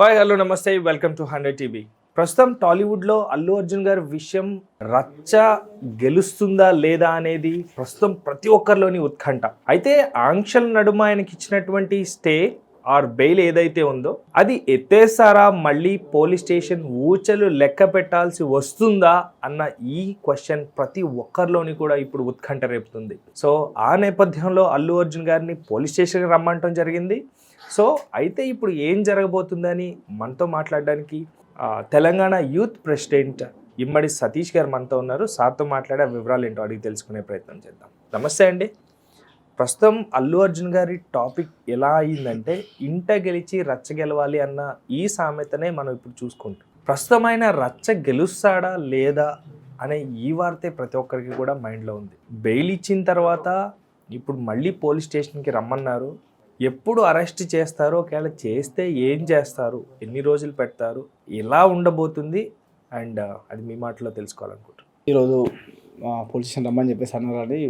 Hi hello నమస్తే welcome to 100 TV. ప్రస్తుతం టాలీవుడ్లో అల్లు అర్జున్ గారి విషయం రచ్చ గెలుస్తుందా లేదా అనేది ప్రస్తుతం ప్రతి ఒక్కరిలోని ఉత్కంఠ. అయితే ఆంక్షల నడుమ ఆయనకి ఇచ్చినటువంటి స్టే ఆర్ బెయిల్ ఏదైతే ఉందో అది ఎత్తేసారా, మళ్ళీ పోలీస్ స్టేషన్ ఊచలు లెక్క పెట్టాల్సి వస్తుందా అన్న ఈ క్వశ్చన్ ప్రతి ఒక్కరిలోని కూడా ఇప్పుడు ఉత్కంఠ రేపుతుంది. సో ఆ నేపథ్యంలో అల్లు అర్జున్ గారిని పోలీస్ స్టేషన్కి రమ్మంటం జరిగింది. సో అయితే ఇప్పుడు ఏం జరగబోతుందని మనతో మాట్లాడడానికి తెలంగాణ యూత్ ప్రెసిడెంట్ ఇమ్మడి సతీష్ గారు మనతో ఉన్నారు. సార్తో మాట్లాడే వివరాలు ఏంటో అడిగి తెలుసుకునే ప్రయత్నం చేద్దాం. నమస్తే అండి. ప్రస్తుతం అల్లు అర్జున్ గారి టాపిక్ ఎలా అయిందంటే ఇంట గెలిచి రచ్చ గెలవాలి అన్న ఈ సామెతనే మనం ఇప్పుడు చూసుకుంటాం. ప్రస్తుతం ఆయన రచ్చ గెలుస్తాడా లేదా అనే ఈ వార్తే ప్రతి ఒక్కరికి కూడా మైండ్లో ఉంది. బెయిల్ ఇచ్చిన తర్వాత ఇప్పుడు మళ్ళీ పోలీస్ స్టేషన్కి రమ్మన్నారు. ఎప్పుడు అరెస్ట్ చేస్తారు, ఒకవేళ చేస్తే ఏం చేస్తారు, ఎన్ని రోజులు పెడతారు, ఎలా ఉండబోతుంది అండ్ అది మీ మాటలో తెలుసుకోవాలనుకుంటున్నాను. ఈరోజు పోలీస్ స్టేషన్ రమ్మని చెప్పేసి అన్నారని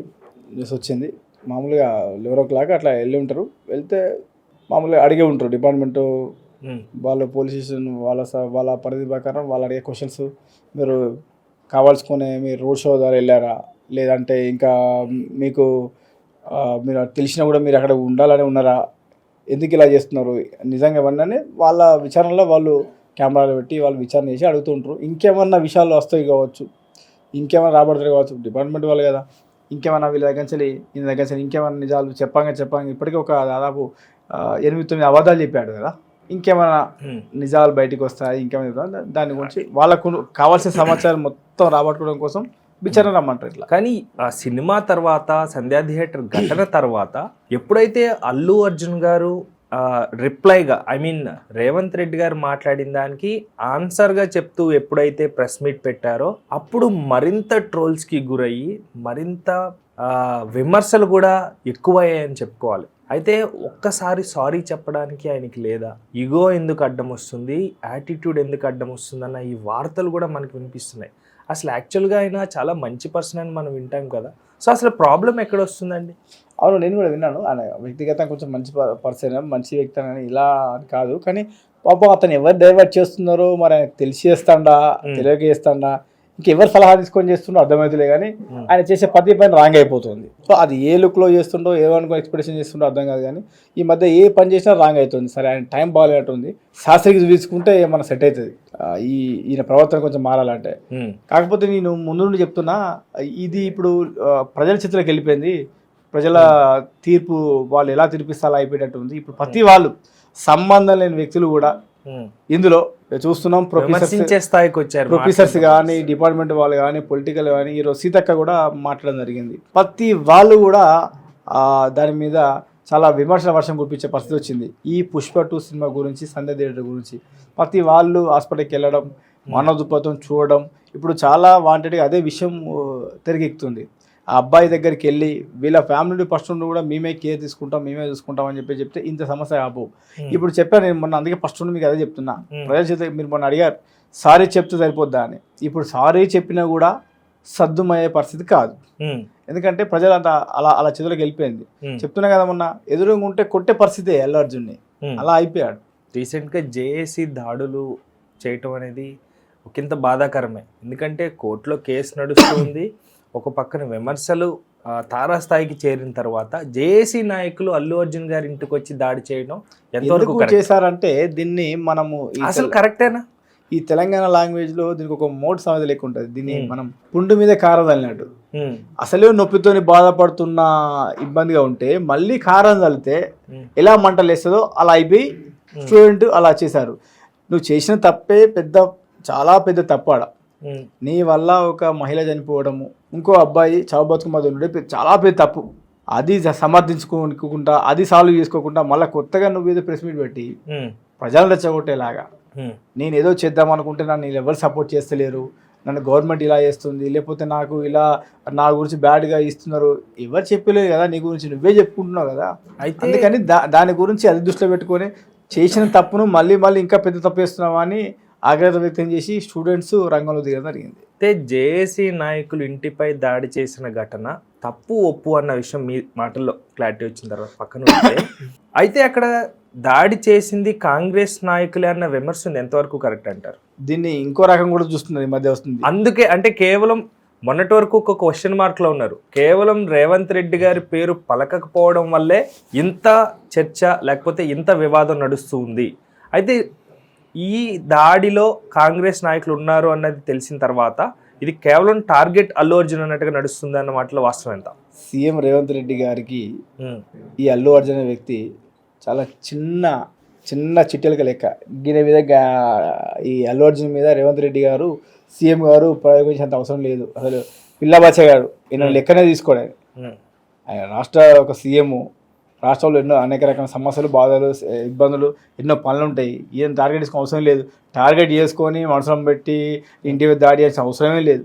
న్యూస్ వచ్చింది. మామూలుగా 11 అట్లా వెళ్ళి ఉంటారు. వెళ్తే మామూలుగా అడిగే ఉంటారు డిపార్ట్మెంటు వాళ్ళు, పోలీస్ స్టేషన్ వాళ్ళ పరిధి ప్రకారం వాళ్ళు అడిగే క్వశ్చన్స్. మీరు కావాల్సుకునే మీరు రోడ్ షో ద్వారా వెళ్ళారా, లేదంటే ఇంకా మీకు మీరు తెలిసినా కూడా మీరు అక్కడ ఉండాలని ఉన్నారా, ఎందుకు ఇలా చేస్తున్నారు, నిజంగా ఇవన్నీ వాళ్ళ విచారణలో వాళ్ళు కెమెరాలు పెట్టి వాళ్ళు విచారణ చేసి అడుగుతూ ఉంటారు. ఇంకేమన్నా విషయాలు వస్తాయి కావచ్చు, ఇంకేమైనా రాబడతాయి కావచ్చు, డిపార్ట్మెంట్ వాళ్ళు కదా, ఇంకేమైనా వీళ్ళ దగ్గర ఇంకేమైనా నిజాలు చెప్పంగా ఇప్పటికీ ఒక దాదాపు 8-9 అబద్ధాలు చెప్పాడు కదా, ఇంకేమైనా నిజాలు బయటకు వస్తాయి, ఇంకేమైనా దాని గురించి వాళ్ళకు కావాల్సిన సమాచారం మొత్తం రాబట్టుకోవడం కోసం విచారణ రమ్మంటారు ఇట్లా. కానీ ఆ సినిమా తర్వాత, సంధ్యా థియేటర్ ఘటన తర్వాత ఎప్పుడైతే అల్లు అర్జున్ గారు రిప్లైగా రేవంత్ రెడ్డి గారు మాట్లాడిన దానికి ఆన్సర్గా చెప్తూ ఎప్పుడైతే ప్రెస్ మీట్ పెట్టారో అప్పుడు మరింత ట్రోల్స్కి గురయ్యి మరింత విమర్శలు కూడా ఎక్కువయ్యాయని చెప్పుకోవాలి. అయితే ఒక్కసారి సారీ చెప్పడానికి ఆయనకి లేదా, ఈగో ఎందుకు అడ్డం వస్తుంది, యాటిట్యూడ్ ఎందుకు అడ్డం వస్తుంది అన్న ఈ వార్తలు కూడా మనకు వినిపిస్తున్నాయి. అసలు యాక్చువల్గా ఆయన చాలా మంచి పర్సన్ అని మనం వింటాం కదా. సో అసలు ప్రాబ్లం ఎక్కడ వస్తుందండి? అవును, నేను కూడా విన్నాను. ఆయన వ్యక్తిగతంగా కొంచెం మంచి పర్సన్, మంచి వ్యక్తి అని ఇలా కాదు, కానీ పాపం అతను ఎవరు డైవర్ట్ చేస్తున్నారో మరి ఆయనకు తెలిసి చేస్తాడా, తెలియక చేస్తాడా, ఇంకెవరు సలహా తీసుకొని చేస్తుండో అర్థమవుతుందే, కానీ ఆయన చేసే ప్రతి పని రాంగ్ అయిపోతుంది. సో అది ఏ లుక్లో చేస్తుండో, ఏమనుకో ఎక్స్పెక్టేషన్ చేస్తుండో అర్థం కాదు, కానీ ఈ మధ్య ఏ పని చేసినా రాంగ్ అవుతుంది. సరే ఆయన టైం బాగాలేనట్టుంది, శాస్త్రికి చూసుకుంటే ఏమన్నా సెట్ అవుతుంది. ఈయన ప్రవర్తన కొంచెం మారాలంటే. కాకపోతే నేను ముందు నుండి చెప్తున్నా, ఇది ఇప్పుడు ప్రజల చేతిలోకి వెళ్ళిపోయింది. ప్రజల తీర్పు వాళ్ళు ఎలా తీర్పిస్తారో అయిపోయేటట్టు ఉంది. ఇప్పుడు ప్రతి వాళ్ళు సంబంధం లేని వ్యక్తులు కూడా ఇందులో చూస్తున్నాం. ప్రొఫెసర్స్ కానీ, డిపార్ట్మెంట్ వాళ్ళు కానీ, పొలిటికల్ కానీ, ఈరోజు సీతక్క కూడా మాట్లాడడం జరిగింది. ప్రతి వాళ్ళు కూడా దాని మీద చాలా విమర్శల వర్షం కురిపించే పరిస్థితి వచ్చింది. ఈ పుష్ప 2 సినిమా గురించి, సంధ్యా థియేటర్ గురించి ప్రతి వాళ్ళు హాస్పిటల్కి వెళ్ళడం, మానవ దృక్పథం చూడడం, ఇప్పుడు చాలా వాంటెడ్గా అదే విషయం తెరకెక్కుతుంది. ఆ అబ్బాయి దగ్గరికి వెళ్ళి వీళ్ళ ఫ్యామిలీ ఫస్ట్ నుండి కూడా మేమే కేర్ తీసుకుంటాం, మేమే చూసుకుంటాం అని చెప్తే ఇంత సమస్య ఆపు. ఇప్పుడు చెప్పాను నేను మొన్న, అందుకే ఫస్ట్ నుండి మీకు అదే చెప్తున్నా. ప్రజల చేత మీరు మొన్న అడిగారు సారీ చెప్తే సరిపోద్దా అని. ఇప్పుడు సారీ చెప్పినా కూడా సర్దుమయ్యే పరిస్థితి కాదు, ఎందుకంటే ప్రజలంతా అలా చేతులకు వెళ్ళిపోయింది. చెప్తున్నా కదా, మొన్న ఎదురుగా ఉంటే కొట్టే పరిస్థితి అల్లు అర్జున్ని, అలా అయిపోయాడు. రీసెంట్గా జేఏసీ దాడులు చేయటం అనేది ఒకంత బాధాకరమే, ఎందుకంటే కోర్టులో కేసు నడుస్తుంది. ఒక పక్కన విమర్శలు తారాస్థాయికి చేరిన తర్వాత జేఏసీ నాయకులు అల్లు అర్జున్ గారి ఇంటికి వచ్చి దాడి చేయడం ఎంతవరకు చేశారంటే దీన్ని మనము అసలు కరెక్టేనా? ఈ తెలంగాణ లాంగ్వేజ్లో దీనికి ఒక మోడ్ సామెత లెక్క ఉంటుంది. దీన్ని మనం పుండు మీద కారం చల్లినట్టు. అసలే నొప్పితోని బాధపడుతున్న ఇబ్బందిగా ఉంటే మళ్ళీ కారం చల్లితే ఎలా మంటలు వేస్తుందో అలా అయిపోయి స్టూడెంట్ అలా చేశారు. నువ్వు చేసిన తప్పే చాలా పెద్ద తప్పాడ. నీ వల్ల ఒక మహిళ చనిపోవడము, ఇంకో అబ్బాయి చావు బతుకు మధ్య ఉండే చాలా పెద్ద తప్పు. అది సమర్థించుకోకుండా, అది సాల్వ్ చేసుకోకుండా మళ్ళీ కొత్తగా నువ్వు ఏదో ప్రెస్ మీట్ పెట్టి ప్రజలను రెచ్చగొట్టేలాగా, నేను ఏదో చేద్దాం అనుకుంటే నన్ను ఎవరు సపోర్ట్ చేస్తలేరు, నన్ను గవర్నమెంట్ ఇలా చేస్తుంది, లేకపోతే నాకు ఇలా నా గురించి బ్యాడ్గా ఇస్తున్నారు, ఎవరు చెప్పలేదు కదా, నీ గురించి నువ్వే చెప్పుకుంటున్నావు కదా. అందుకని దాని గురించి అది దృష్టిలో పెట్టుకొని చేసిన తప్పును మళ్ళీ ఇంకా పెద్ద తప్పు చేస్తున్నావా అని ఆగ్రహ వ్యక్తం చేసి స్టూడెంట్స్ రంగంలో దిగడం జరిగింది. అయితే జేఏసీ నాయకులు ఇంటిపై దాడి చేసిన ఘటన తప్పు ఒప్పు అన్న విషయం మీ మాటల్లో క్లారిటీ వచ్చిన తర్వాత పక్కన అయితే అక్కడ దాడి చేసింది కాంగ్రెస్ నాయకులే అన్న విమర్శ ఉంది, ఎంతవరకు కరెక్ట్ అంటారు? దీన్ని ఇంకో రకం కూడా చూస్తున్నారు ఈ మధ్య వస్తుంది. అందుకే అంటే కేవలం మొన్నటి వరకు ఒక క్వశ్చన్ మార్క్ లో ఉన్నారు, కేవలం రేవంత్ రెడ్డి గారి పేరు పలకకపోవడం వల్లే ఇంత చర్చ లేకపోతే ఇంత వివాదం నడుస్తూ ఉంది. అయితే ఈ దాడిలో కాంగ్రెస్ నాయకులు ఉన్నారు అన్నది తెలిసిన తర్వాత ఇది కేవలం టార్గెట్ అల్లు అర్జున్ అన్నట్టుగా నడుస్తుంది అన్న మాటలో వాస్తవం ఎంత? సీఎం రేవంత్ రెడ్డి గారికి ఈ అల్లు అర్జున్ అనే వ్యక్తి చాలా చిన్న చిన్న చిట్టెలక లెక్క. దీని మీద ఈ అల్లు అర్జున్ మీద రేవంత్ రెడ్డి గారు సీఎం గారు ప్రయోగించేంత అవసరం లేదు. అసలు పిల్లబచ్చగాడు ఈయన లెక్కనే తీసుకోవడానికి. ఆయన రాష్ట్ర ఒక సీఎం, రాష్ట్రంలో ఎన్నో అనేక రకాల సమస్యలు, బాధలు, ఇబ్బందులు, ఎన్నో పనులు ఉంటాయి. ఈయన టార్గెట్ చేసుకునే అవసరం లేదు. టార్గెట్ చేసుకొని మనసులో పెట్టి ఇంటి మీద దాడి చేసిన అవసరమే లేదు.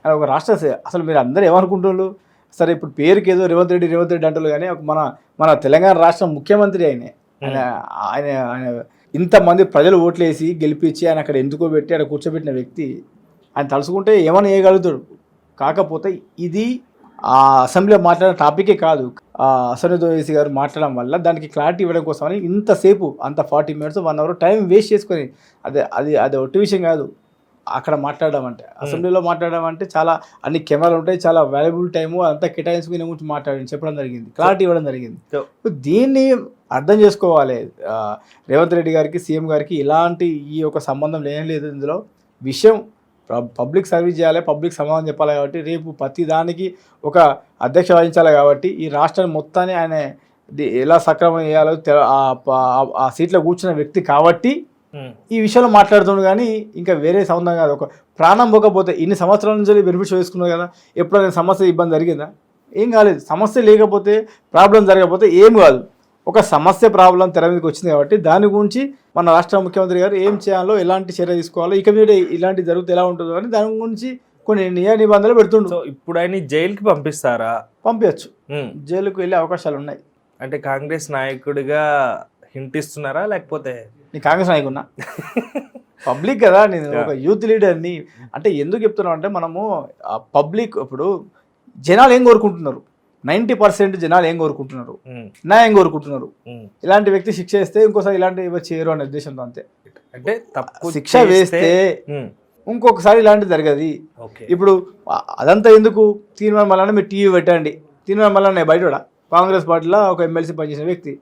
అది ఒక రాష్ట్ర అసలు మీరు అందరూ ఏమనుకుంటున్నారు? సరే ఇప్పుడు పేరుకి ఏదో రేవంత్ రెడ్డి అంటారు, కానీ మన తెలంగాణ రాష్ట్ర ముఖ్యమంత్రి ఆయన ఇంతమంది ప్రజలు ఓట్లేసి గెలిపించి ఆయన అక్కడ ఎందుకో పెట్టి అక్కడ కూర్చోబెట్టిన వ్యక్తి. ఆయన తలుచుకుంటే ఏమైనా చేయగలుగుతాడు. కాకపోతే ఇది ఆ అసెంబ్లీలో మాట్లాడిన టాపికే కాదు. అసెంబ్లీ వేసి గారు మాట్లాడడం వల్ల దానికి క్లారిటీ ఇవ్వడం కోసమని ఇంతసేపు అంత 40 minutes 1 hour టైం వేస్ట్ చేసుకొని అది ఒట్టి విషయం కాదు. అక్కడ మాట్లాడడం అంటే, అసెంబ్లీలో మాట్లాడడం అంటే చాలా అన్ని కెమెరాలు ఉంటాయి, చాలా వాల్యుబుల్ టైము అంతా కేటాయించుకునే గురించి చెప్పడం జరిగింది, క్లారిటీ ఇవ్వడం జరిగింది. దీన్ని అర్థం చేసుకోవాలి. రేవంత్ రెడ్డి గారికి సీఎం గారికి ఇలాంటి ఈ యొక్క సంబంధం లేదు. ఇందులో విషయం పబ్లిక్ సర్వీస్ చేయాలి, పబ్లిక్ సమాధానం చెప్పాలి. కాబట్టి రేపు ప్రతి దానికి ఒక అధ్యక్ష వహించాలి. కాబట్టి ఈ రాష్ట్రాన్ని మొత్తాన్ని ఆయన ఎలా సక్రమం చేయాలో ఆ సీట్లో కూర్చున్న వ్యక్తి కాబట్టి ఈ విషయంలో మాట్లాడుతున్నాడు. కానీ ఇంకా వేరే సంబంధం కాదు. ఒక ప్రాణం పోకపోతే ఇన్ని సంవత్సరాల నుంచి బెనిఫిట్స్ వేసుకున్నావు కదా, ఎప్పుడైనా సమస్య ఇబ్బంది జరిగిందా? ఏం కాలేదు. సమస్య లేకపోతే, ప్రాబ్లం జరగకపోతే ఏం కాదు. ఒక సమస్య ప్రాబ్లం తెర మీదకి వచ్చింది కాబట్టి దాని గురించి మన రాష్ట్ర ముఖ్యమంత్రి గారు ఏం చేయాలో, ఎలాంటి చర్య తీసుకోవాలో, ఇక మీద ఇలాంటి జరిగితే ఎలా ఉంటుందో అని దాని గురించి కొన్ని నిబంధనలు పెడుతుండు. సో ఇప్పుడు ఆయన జైలుకి పంపిస్తారా? పంపించచ్చు, జైలుకు వెళ్ళే అవకాశాలు ఉన్నాయి. అంటే కాంగ్రెస్ నాయకుడిగా హింట్ ఇస్తున్నారా, లేకపోతే నీ కాంగ్రెస్ నాయకున్నా? పబ్లిక్ కదా, నేను ఒక యూత్ లీడర్ని. అంటే ఎందుకు చెప్తున్నావు అంటే, మనము పబ్లిక్ ఇప్పుడు జనాలు ఏం కోరుకుంటున్నారు, 90% జనాలు ఏం కోరుకుంటున్నారు, న్యాయం కోరుకుంటున్నారు. ఇలాంటి వ్యక్తి శిక్ష వేస్తే ఇంకోసారి ఇలాంటి చేయరు అనే ఉద్దేశంతో అంతే. అంటే తప్పు శిక్ష వేస్తే ఇంకొకసారి ఇలాంటిది జరగదు. ఇప్పుడు అదంతా ఎందుకు? తీర్మానం మళ్ళీ మీరు టీవీ పెట్టండి, తీర్మానం మళ్ళీ బయట కాంగ్రెస్ పార్టీలో ఒక ఎమ్మెల్సీ పనిచేసిన వ్యక్తి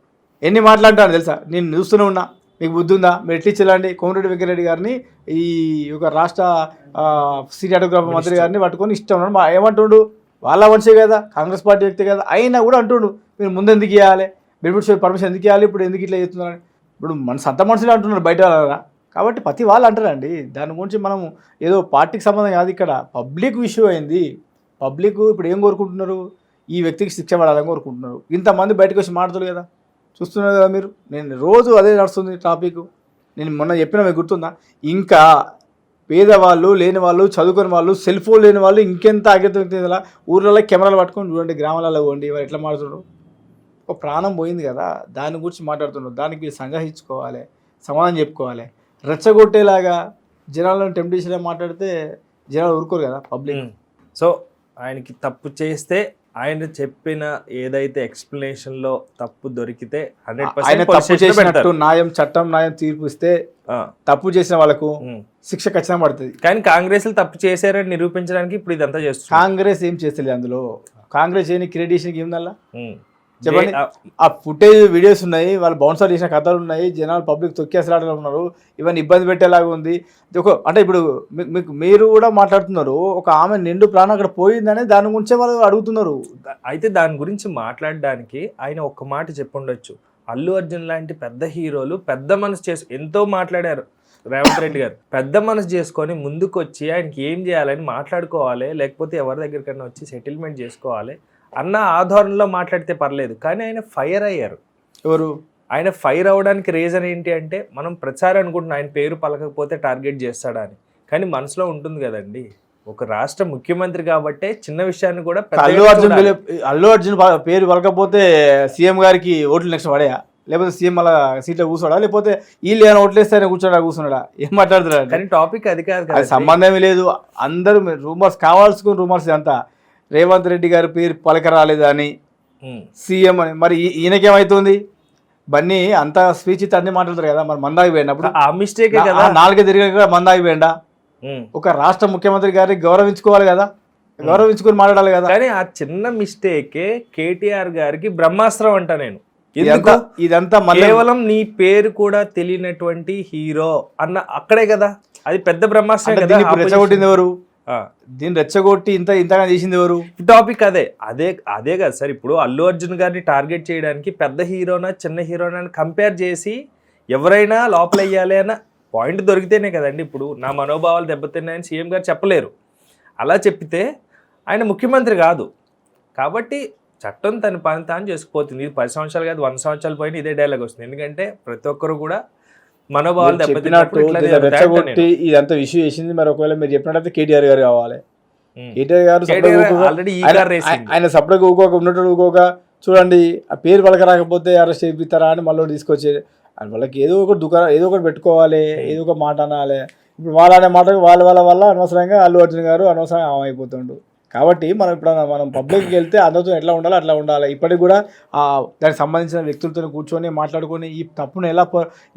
ఎన్ని మాట్లాంటాను తెలుసా? నేను చూస్తూనే ఉన్నా, మీకు బుద్ధి ఉందా? మీరు ఎట్లించాలండి కోమటిరెడ్డి వెంకటరెడ్డి గారిని, ఈ ఒక రాష్ట్ర సినిమాటోగ్రాఫర్ మంత్రి గారిని పట్టుకొని ఇష్టం ఏమంటుండు? వాళ్ళ మనిషే కదా, కాంగ్రెస్ పార్టీ వ్యక్తి కదా, అయినా కూడా అంటుండు మీరు ముందు ఎందుకు ఇవ్వాలి, బెనిఫిట్స్ పర్మిషన్ ఎందుకు ఇవ్వాలి, ఇప్పుడు ఎందుకు ఇట్లా చేస్తున్నారని. ఇప్పుడు మన సొంత మనుషులు అంటున్నారు బయట వాళ్ళ. కాబట్టి ప్రతి వాళ్ళు అంటారండి. దాని గురించి మనం ఏదో పార్టీకి సంబంధం కాదు, ఇక్కడ పబ్లిక్ ఇష్యూ అయింది. పబ్లిక్ ఇప్పుడు ఏం కోరుకుంటున్నారు? ఈ వ్యక్తికి శిక్ష పడాలని కోరుకుంటున్నారు. ఇంతమంది బయటకు వచ్చి మాట్లాడుతున్నారు కదా, చూస్తున్నారు కదా మీరు. నేను రోజు అదే నడుస్తుంది టాపిక్. నేను మొన్న చెప్పిన మీకు గుర్తుందా? ఇంకా పేదవాళ్ళు, లేని వాళ్ళు, చదువుకుని వాళ్ళు, సెల్ ఫోన్ లేని వాళ్ళు ఇంకెంత ఆగేలా ఊర్లలో కెమెరాలు పట్టుకొని చూడండి, గ్రామాలలో పోండి, వారు ఎట్లా మాట్లాడుతున్నారు. ఒక ప్రాణం పోయింది కదా, దాని గురించి మాట్లాడుతున్నారు. దానికి మీరు సంగ్రహించుకోవాలి, సమాధానం చెప్పుకోవాలి. రెచ్చగొట్టేలాగా జనాలను టెంప్టేషన్ మాట్లాడితే జనాలు ఊరుకోరు కదా పబ్లిక్. సో ఆయనకి తప్పు చేస్తే, ఆయన చెప్పిన ఏదైతే ఎక్స్ప్లెనేషన్ లో తప్పు దొరికితే 100% తప్పు చేసినట్టు చట్టం న్యాయం తీర్పు ఇస్తే తప్పు చేసిన వాళ్ళకు శిక్ష ఖచ్చితంగా పడుతుంది. కానీ కాంగ్రెస్ తప్పు చేశారని నిరూపించడానికి ఇప్పుడు ఇదంతా చేస్తుంది. కాంగ్రెస్ ఏం చేస్తలేదు అందులో. కాంగ్రెస్ ఏమి క్రియేషన్ ఏముందల్లా చెప్పండి. ఆ ఫుటేజ్ వీడియోస్ ఉన్నాయి, వాళ్ళు బౌన్సర్ చేసిన కథలు ఉన్నాయి, జనాలు పబ్లిక్ తొక్కేసలాడలో ఉన్నారు, ఇవన్నీ ఇబ్బంది పెట్టేలాగా ఉంది. అంటే ఇప్పుడు మీరు కూడా మాట్లాడుతున్నారు, ఒక ఆమె నిండు ప్రాణం అక్కడ పోయిందని దాని గురించే వాళ్ళు అడుగుతున్నారు. అయితే దాని గురించి మాట్లాడడానికి ఆయన ఒక్క మాట చెప్పుండొచ్చు. అల్లు అర్జున్ లాంటి పెద్ద హీరోలు పెద్ద మనసు చేసి ఎంతో మాట్లాడారు. రేవంత్ రెడ్డి గారు పెద్ద మనసు చేసుకొని ముందుకు వచ్చి ఆయనకి ఏం చేయాలని మాట్లాడుకోవాలి, లేకపోతే ఎవరి దగ్గరికన్నా వచ్చి సెటిల్మెంట్ చేసుకోవాలి అన్న ఆధారంలో మాట్లాడితే పర్లేదు. కానీ ఆయన ఫైర్ అయ్యారు. ఎవరు? ఆయన ఫైర్ అవ్వడానికి రీజన్ ఏంటి అంటే, మనం ప్రచారం అనుకుంటున్నాం ఆయన పేరు పలకకపోతే టార్గెట్ చేస్తాడా అని. కానీ మనసులో ఉంటుంది కదండి, ఒక రాష్ట్ర ముఖ్యమంత్రి కాబట్టే చిన్న విషయాన్ని కూడా అల్లు అర్జున్ పేరు పలకపోతే సీఎం గారికి ఓట్లు నెక్స్ట్ పడేయా, లేకపోతే సీఎం అలా సీట్లో కూర్చోడా, లేకపోతే వీళ్ళు ఏమైనా ఓట్లేస్తే ఆయన కూర్చున్నాడా, ఏం మాట్లాడుతున్నాడు? కానీ టాపిక్ అది కాదు కదా, సంబంధమే లేదు. అందరూ రూమర్స్ కావాల్సుకుని రూమర్స్ అంతా రేవంత్ రెడ్డి గారి పేరు పలక రాలేదని, సీఎం అని. మరి ఈయనకేమవుతుంది? బన్నీ అంత స్పీచ్ ఇస్తే అన్ని మాట్లాడతారు కదా, మరి మందాగి పోయినప్పుడు ఆ మిస్టేకే కదా. నాలుగే తిరిగి మందాగి పోయిండా? ఉమ్. ఒక రాష్ట్ర ముఖ్యమంత్రి గారిని గౌరవించుకోవాలి కదా, గౌరవించుకొని మాట్లాడాలి కదా. కానీ ఆ చిన్న మిస్టేకే కేటీఆర్ గారికి బ్రహ్మాస్త్రం అంట నేను. ఇదంతా ఇదంతా మళ్ళీ కేవలం నీ పేరు కూడా తెలియనటువంటి హీరో అన్న అక్కడే కదా, అది పెద్ద బ్రహ్మాస్త్రం అంటే కదా. దీన్ని ఇప్పుడు రెచ్చగొట్టింది ఎవరు? ఆ. దీన్ని రెచ్చగొట్టి ఇంతగా చేసింది ఎవరు? టాపిక్ అదే అదే కదా సార్. ఇప్పుడు అల్లు అర్జున్ గారిని టార్గెట్ చేయడానికి పెద్ద హీరోనా చిన్న హీరోనా అని కంపేర్ చేసి ఎవరైనా లోపల వేయాలి అన్న పాయింట్ దొరికితేనే కదండి. ఇప్పుడు నా మనోభావాలు దెబ్బతిన్నాయని సీఎం గారు చెప్పలేరు. అలా చెప్పితే ఆయన ముఖ్యమంత్రి కాదు. కాబట్టి చట్టం తన పని తాను చేసుకుపోతుంది. ఇది 10 సంవత్సరాలు కాదు, 100 సంవత్సరాలు పోయినా ఇదే డైలాగ్ వస్తుంది. ఎందుకంటే ప్రతి ఒక్కరు కూడా మనోభావాలు దెబ్బతిన్నప్పుడు ఇట్లా రెచ్చగొట్టి ఇదంతా ఇష్యూ చేసింది. మరి ఒకవేళ మీరు చెప్పినట్టయితే కేటీఆర్ గారు కావాలి. కేటీఆర్ గారు ఆల్రెడీ ఆయన సపరేట్గా ఊకోక ఉన్నట్టు ఊకోక చూడండి, ఆ పేరు పలక రాకపోతే అరెస్ట్ చేపిస్తారా అని మళ్ళీ తీసుకొచ్చి వాళ్ళకి ఏదో ఒకటి దుకాణం ఏదో ఒకటి పెట్టుకోవాలి, ఏదో ఒక మాట అనాలి. ఇప్పుడు వాళ్ళ అనే మాటకు వాళ్ళ అనవసరంగా అల్లు అర్జున్ గారు అనవసరంగా అయిపోతుండు. కాబట్టి మనం ఇప్పుడు మనం పబ్లిక్కి వెళ్తే అందరితో ఎట్లా ఉండాలో అట్లా ఉండాలి. ఇప్పటికి కూడా దానికి సంబంధించిన వ్యక్తులతో కూర్చొని మాట్లాడుకొని ఈ తప్పును ఎలా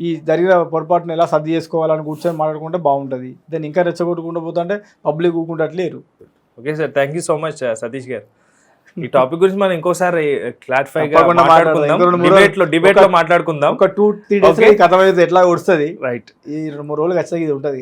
ఈ జరిగిన పొరపాటును ఎలా సర్ది చేసుకోవాలని కూర్చొని మాట్లాడుకుంటే బాగుంటుంది. దాన్ని ఇంకా రెచ్చగొట్టుకుంటూ పోతుంటే పబ్లిక్ ఊకుంటట్లేరు. Okay sir, thank you so much Satish గారు. ఈ టాపిక్ గురించి మనం ఇంకోసారి క్లారిఫై డిబేట్ లో మాట్లాడుకుందాం. ఒక 2-3 డేస్ కథ అయితే ఎట్లా వస్తుంది. రైట్, ఈ 2-3 రోజులు ఖచ్చితంగా ఇది ఉంటుంది.